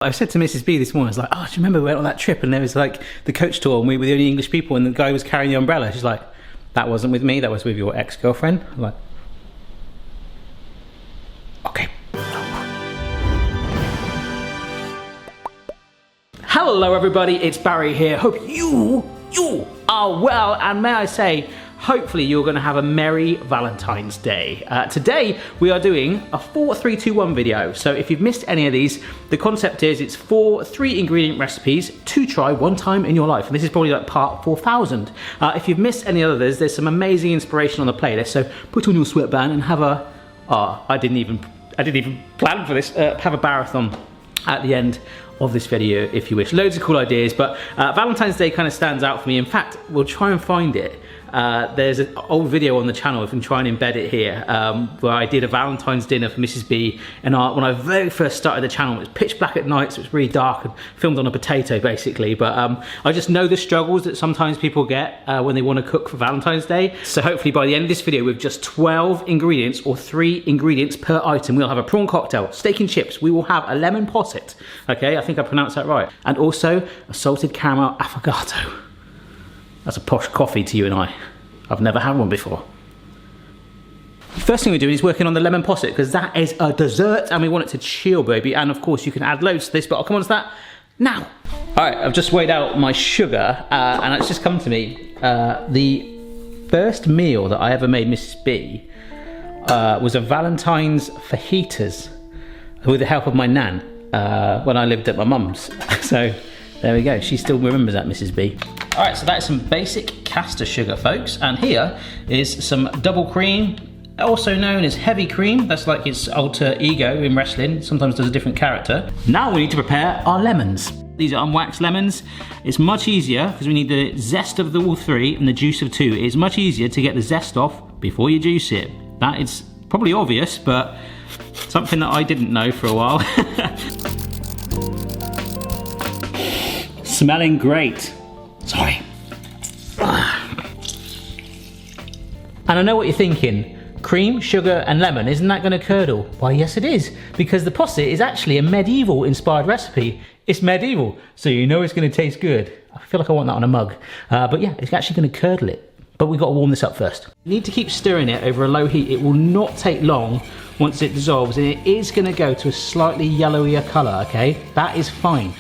I said to Mrs. B this morning, I was like, oh, do you remember we went on that trip and there was like the coach tour and we were the only English people and the guy was carrying the umbrella? She's like, that wasn't with me, that was with your ex-girlfriend. I'm like, okay. Hello everybody, it's Barry here. Hope you are well, and may I say, hopefully you're going to have a merry Valentine's Day. Today we are doing a 4-3-2-1 video. So if you've missed any of these, the concept is it's 4 3-ingredient recipes to try one time in your life. And this is probably like part 4,000. If you've missed any others, there's some amazing inspiration on the playlist. So put on your sweatband and have a, I didn't even plan for this, have a marathon at the end of this video if you wish. Loads of cool ideas, but Valentine's Day kind of stands out for me. In fact, we'll try and find it. There's an old video on the channel, if we can try and embed it here, where I did a Valentine's dinner for Mrs. B, and when I very first started the channel, it was pitch black at night, so it was really dark and filmed on a potato basically, but I just know the struggles that sometimes people get when they want to cook for Valentine's Day. So hopefully by the end of this video, with just 12 ingredients or 3 ingredients per item, we'll have a prawn cocktail, steak and chips, we will have a lemon posset, okay, I think I pronounced that right, and also a salted caramel affogato. That's a posh coffee to you and I. I've never had one before. First thing we're doing is working on the lemon posset, because that is a dessert and we want it to chill, baby. And of course you can add loads to this, but I'll come on to that now. All right, I've just weighed out my sugar and it's just come to me. The first meal that I ever made Mrs. B was a Valentine's fajitas with the help of my nan when I lived at my mum's. So there we go, she still remembers that, Mrs. B. All right, so that's some basic caster sugar, folks. And here is some double cream, also known as heavy cream. That's like its alter ego in wrestling. Sometimes does a different character. Now we need to prepare our lemons. These are unwaxed lemons. It's much easier, because we need the zest of all 3 and the juice of 2. It's much easier to get the zest off before you juice it. That is probably obvious, but something that I didn't know for a while. Smelling great. Sorry. And I know what you're thinking. Cream, sugar and lemon, isn't that going to curdle? Why yes it is, because the posset is actually a medieval inspired recipe. It's medieval, so you know it's going to taste good. I feel like I want that on a mug. But yeah, it's actually going to curdle it. But we've got to warm this up first. You need to keep stirring it over a low heat. It will not take long once it dissolves, and it is going to go to a slightly yellowier colour, okay? That is fine.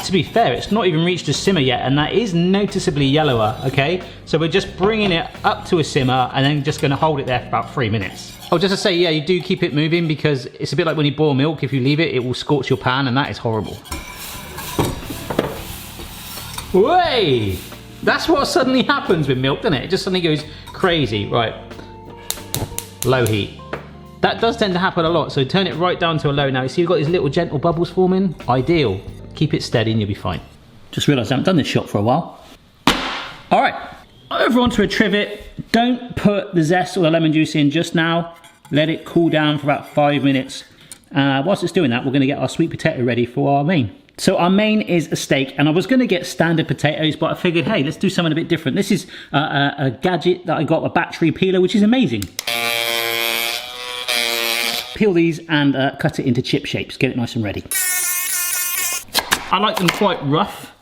To be fair, it's not even reached a simmer yet, and that is noticeably yellower, okay? So we're just bringing it up to a simmer and then just gonna hold it there for about 3 minutes. Oh, just to say, yeah, you do keep it moving, because it's a bit like when you boil milk. If you leave it, it will scorch your pan, and that is horrible. Way! That's what suddenly happens with milk, doesn't it? It just suddenly goes crazy. Right, low heat. That does tend to happen a lot, so turn it right down to a low now. You see you've got these little gentle bubbles forming? Ideal. Keep it steady and you'll be fine. Just realised I haven't done this shot for a while. All right, over onto a trivet. Don't put the zest or the lemon juice in just now. Let it cool down for about 5 minutes. Whilst it's doing that, we're gonna get our sweet potato ready for our main. So our main is a steak, and I was gonna get standard potatoes, but I figured, hey, let's do something a bit different. This is a gadget that I got, a battery peeler, which is amazing. Peel these and cut it into chip shapes, get it nice and ready. I like them quite rough,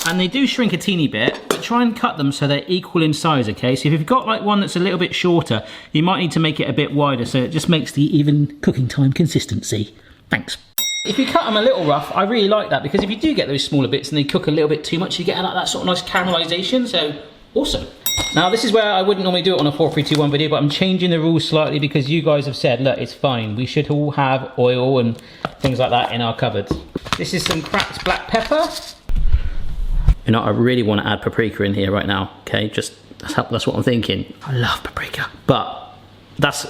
and they do shrink a teeny bit, but try and cut them so they're equal in size, okay? So if you've got like one that's a little bit shorter, you might need to make it a bit wider, so it just makes the even cooking time consistency. Thanks. If you cut them a little rough, I really like that, because if you do get those smaller bits and they cook a little bit too much, you get like that sort of nice caramelization, so awesome. Now this is where I wouldn't normally do it on a 4-3-2-1 video, but I'm changing the rules slightly because you guys have said, look, it's fine. We should all have oil and things like that in our cupboards. This is some cracked black pepper. You know, I really want to add paprika in here right now, okay? Just, that's what I'm thinking. I love paprika, but that's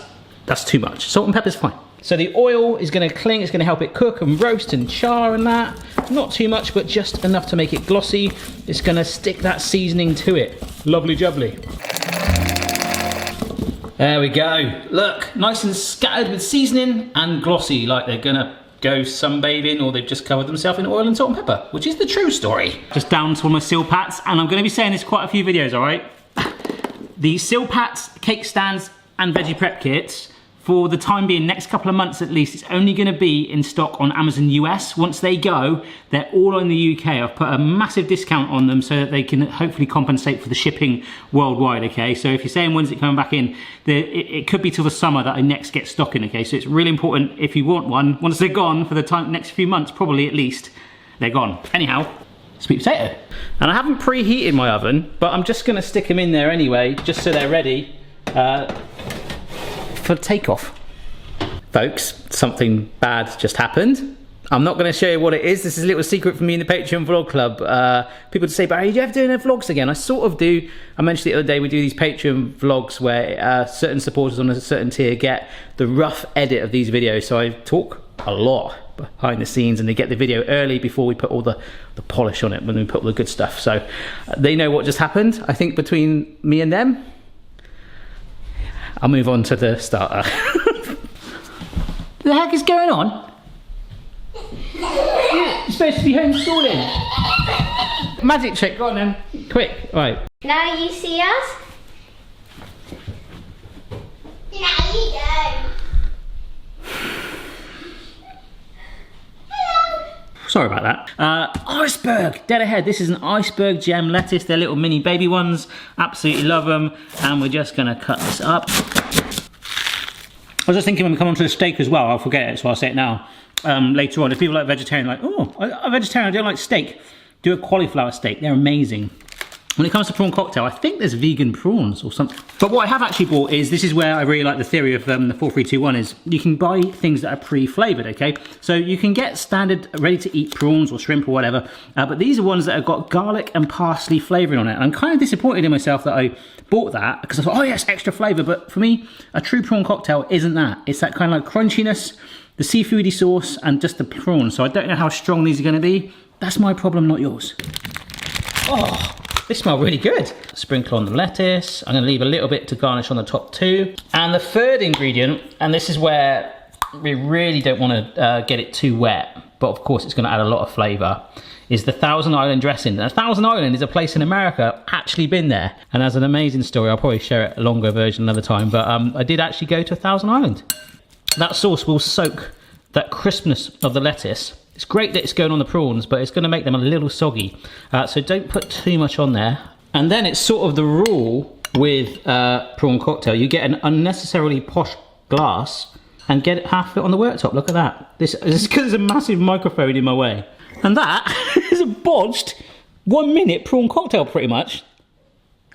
too much. Salt and pepper's fine. So the oil is gonna cling, it's gonna help it cook and roast and char and that. Not too much, but just enough to make it glossy. It's gonna stick that seasoning to it. Lovely jubbly. There we go. Look, nice and scattered with seasoning and glossy, like they're gonna go sunbathing or they've just covered themselves in oil and salt and pepper, which is the true story. Just down to all my Silpats, and I'm gonna be saying this quite a few videos, all right? The Silpats, cake stands and veggie prep kits, for the time being, next couple of months at least. It's only going to be in stock on Amazon US. Once they go, they're all in the UK. I've put a massive discount on them so that they can hopefully compensate for the shipping worldwide, okay? So if you're saying when's it coming back in, it could be till the summer that I next get stock in, okay? So it's really important if you want one, once they're gone for the next few months, probably at least, they're gone. Anyhow, sweet potato. And I haven't preheated my oven, but I'm just gonna stick them in there anyway, just so they're ready for takeoff. Folks, something bad just happened. I'm not going to show you what it is. This is a little secret for me in the Patreon vlog club. People say, Barry, do you ever do any vlogs again? I sort of do. I mentioned the other day, we do these Patreon vlogs where certain supporters on a certain tier get the rough edit of these videos. So I talk a lot behind the scenes and they get the video early before we put all the polish on it, when we put all the good stuff. So they know what just happened. I think between me and them, I'll move on to the starter. What the heck is going on? You're supposed to be homeschooling. Magic trick, go on then. Quick, right. Now you see us. Now you go. Sorry about that. Iceberg, dead ahead. This is an iceberg gem lettuce. They're little mini baby ones. Absolutely love them. And we're just gonna cut this up. I was just thinking when we come onto the steak as well, I'll forget it, so I'll say it now. Later on, if people like vegetarian, like, oh, I'm vegetarian, I don't like steak, do a cauliflower steak. They're amazing. When it comes to prawn cocktail, I think there's vegan prawns or something. But what I have actually bought is, this is where I really like the theory of the 4321 is, you can buy things that are pre-flavored, okay? So you can get standard ready-to-eat prawns or shrimp or whatever, but these are ones that have got garlic and parsley flavoring on it. And I'm kind of disappointed in myself that I bought that, because I thought, oh yes, extra flavor. But for me, a true prawn cocktail isn't that. It's that kind of like crunchiness, the seafoody sauce, and just the prawn. So I don't know how strong these are gonna be. That's my problem, not yours. Oh. They smell really good. Sprinkle on the lettuce. I'm gonna leave a little bit to garnish on the top too. And the third ingredient, and this is where we really don't wanna get it too wet, but of course it's gonna add a lot of flavor, is the Thousand Island dressing. Now, Thousand Island is a place in America, actually been there, and has an amazing story. I'll probably share it a longer version another time, but I did actually go to Thousand Island. That sauce will soak that crispness of the lettuce. It's great that it's going on the prawns, but it's going to make them a little soggy. So don't put too much on there. And then it's sort of the rule with prawn cocktail. You get an unnecessarily posh glass and get it half it on the worktop. Look at that. This is because there's a massive microphone in my way. And that is a bodged 1 minute prawn cocktail pretty much.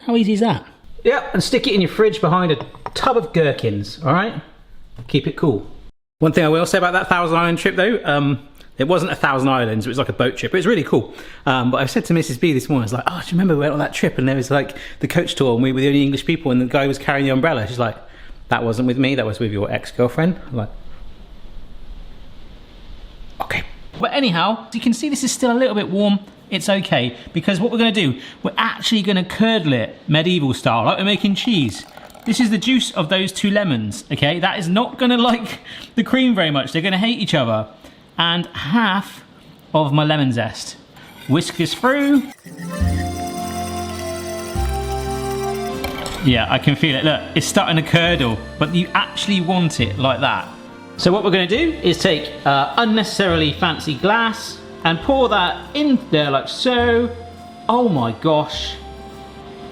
How easy is that? Yep, and stick it in your fridge behind a tub of gherkins, all right? Keep it cool. One thing I will say about that Thousand Island trip though, it wasn't 1,000 islands, it was like a boat trip. It was really cool. But I said to Mrs. B this morning, I was like, oh, do you remember we went on that trip and there was like the coach tour and we were the only English people and the guy was carrying the umbrella. She's like, that wasn't with me, that was with your ex-girlfriend. I'm like, okay. But anyhow, you can see this is still a little bit warm. It's okay, because what we're gonna do, we're actually gonna curdle it medieval style, like we're making cheese. This is the juice of those 2 lemons, okay? That is not gonna like the cream very much. They're gonna hate each other. And half of my lemon zest. Whisk this through. Yeah, I can feel it. Look, it's starting to curdle, but you actually want it like that. So what we're gonna do is take unnecessarily fancy glass and pour that in there like so. Oh my gosh,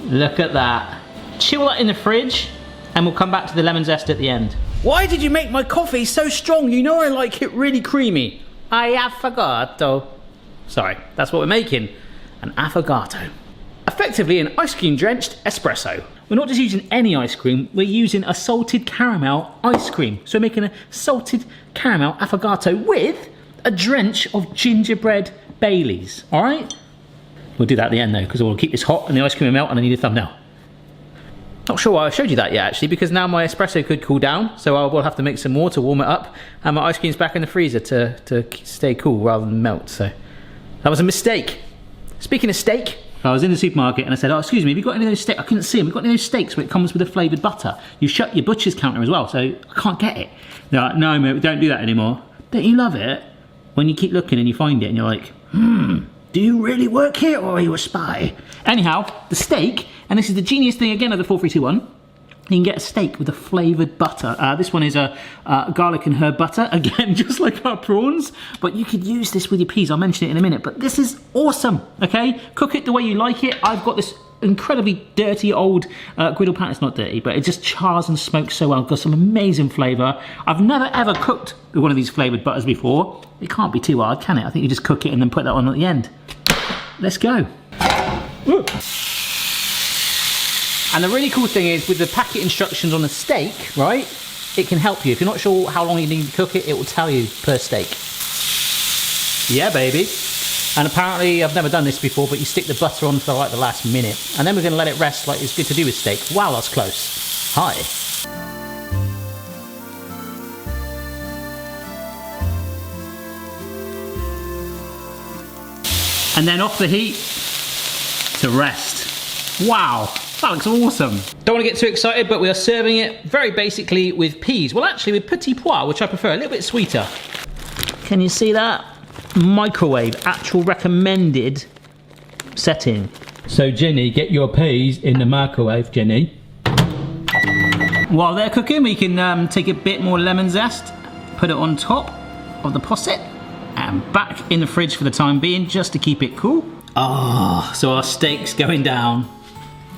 look at that. Chill that in the fridge and we'll come back to the lemon zest at the end. Why did you make my coffee so strong? You know I like it really creamy. Affogato. Sorry, that's what we're making. An affogato. Effectively an ice cream drenched espresso. We're not just using any ice cream, we're using a salted caramel ice cream. So we're making a salted caramel affogato with a drench of gingerbread Baileys, all right? We'll do that at the end though, because we'll keep this hot and the ice cream will melt and I need a thumbnail. Not sure why I showed you that yet actually, because now my espresso could cool down, so I will have to make some more to warm it up, and my ice cream's back in the freezer to stay cool rather than melt, so that was a mistake. Speaking of steak, I was in the supermarket and I said, oh excuse me, have you got any of those steaks? I couldn't see them. Have you got any of those steaks where it comes with a flavoured butter? You shut your butcher's counter as well, so I can't get it. They're like, no mate, we don't do that anymore. Don't you love it when you keep looking and you find it and you're like, do you really work here or are you a spy? Anyhow, the steak, and this is the genius thing again of the 4321, You can get a steak with a flavoured butter. This one is a garlic and herb butter. Again, just like our prawns. But you could use this with your peas. I'll mention it in a minute. But this is awesome, okay? Cook it the way you like it. I've got this incredibly dirty old griddle pan. It's not dirty, but it just chars and smokes so well. Got some amazing flavour. I've never ever cooked with one of these flavoured butters before. It can't be too hard, can it? I think you just cook it and then put that on at the end. Let's go. Ooh. And the really cool thing is with the packet instructions on the steak, right? It can help you. If you're not sure how long you need to cook it, it will tell you per steak. Yeah, baby. And apparently, I've never done this before, but you stick the butter on for like the last minute. And then we're gonna let it rest like it's good to do with steak. Wow, that's close. Hi. And then off the heat to rest. Wow. That looks awesome. Don't want to get too excited, but we are serving it very basically with peas. Well, actually with petit pois, which I prefer, a little bit sweeter. Can you see that? Microwave, actual recommended setting. So Jenny, get your peas in the microwave, Jenny. While they're cooking, we can take a bit more lemon zest, put it on top of the posset, and back in the fridge for the time being, just to keep it cool. Ah, so our steak's going down.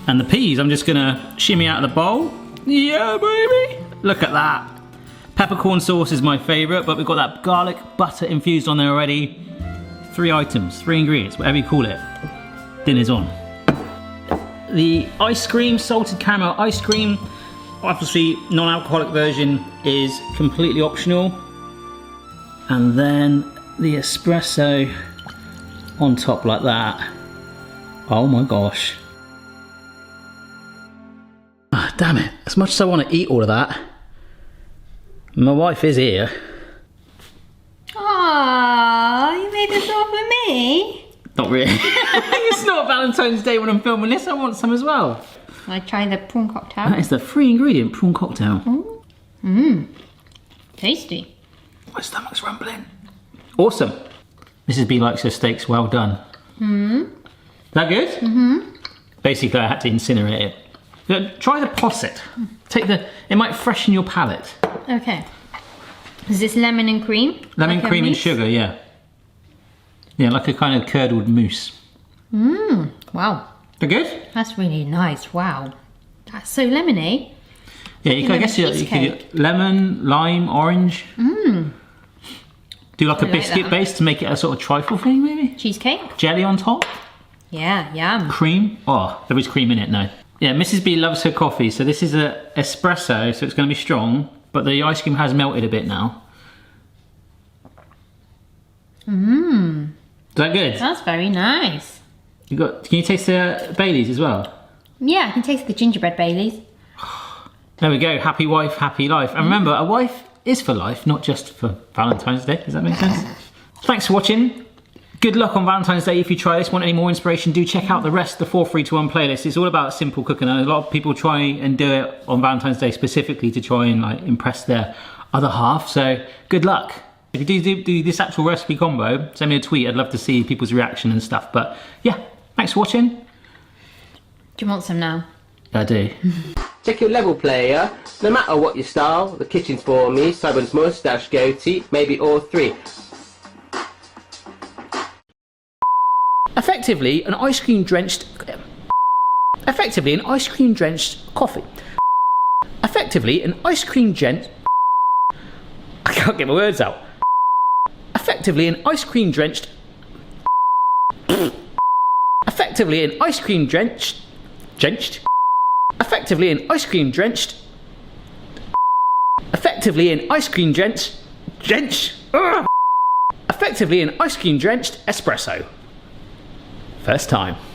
And the peas, I'm just gonna shimmy out of the bowl. Yeah, baby! Look at that. Peppercorn sauce is my favorite, but we've got that garlic butter infused on there already. 3 items, 3 ingredients, whatever you call it. Dinner's on. The ice cream, salted caramel ice cream, obviously non-alcoholic version is completely optional. And then the espresso on top like that. Oh my gosh. Oh, damn it, as much as I want to eat all of that, my wife is here. Aww, you made this all for me? Not really. It's not Valentine's Day when I'm filming this, I want some as well. I try the prawn cocktail. That is the 3 ingredient prawn cocktail. Mmm, tasty. My stomach's rumbling. Awesome. Mrs. B likes her steaks well done. Is that good? Basically I had to incinerate it. Try the posset. It might freshen your palate. Okay. Is this lemon and cream? Lemon, like cream and sugar, yeah. Yeah, like a kind of curdled mousse. Wow. They're good? That's really nice, wow. That's so lemony. Yeah, I guess you could get lemon, lime, orange. Do like a biscuit base to make it a sort of trifle thing, maybe? Cheesecake? Jelly on top? Yeah, yum. Cream? Oh, there is cream in it, no. Yeah, Mrs. B loves her coffee, so this is an espresso, so it's going to be strong, but the ice cream has melted a bit now. Is that good? That's very nice. Can you taste the Baileys as well? Yeah, I can taste the gingerbread Baileys. There we go, happy wife, happy life. And remember, a wife is for life, not just for Valentine's Day. Does that make sense? Thanks for watching. Good luck on Valentine's Day if you try this. Want any more inspiration, do check out the rest of the 4 3 2 1 playlist. It's all about simple cooking, and a lot of people try and do it on Valentine's Day specifically to try and like impress their other half. So good luck. If you do this actual recipe combo, send me a tweet. I'd love to see people's reaction and stuff. But yeah, thanks for watching. Do you want some now? I do. Check your level, player. No matter what your style, the kitchen's for me. Simon's moustache, goatee, maybe all 3. Effectively, an ice cream drenched coffee. Effectively, an ice cream drenched. I can't get my words out. Effectively, an ice cream drenched. Effectively, an ice cream drenched. Effectively, an ice cream drenched. Effectively, an ice cream drenched. Effectively, an ice cream drenched espresso. First time.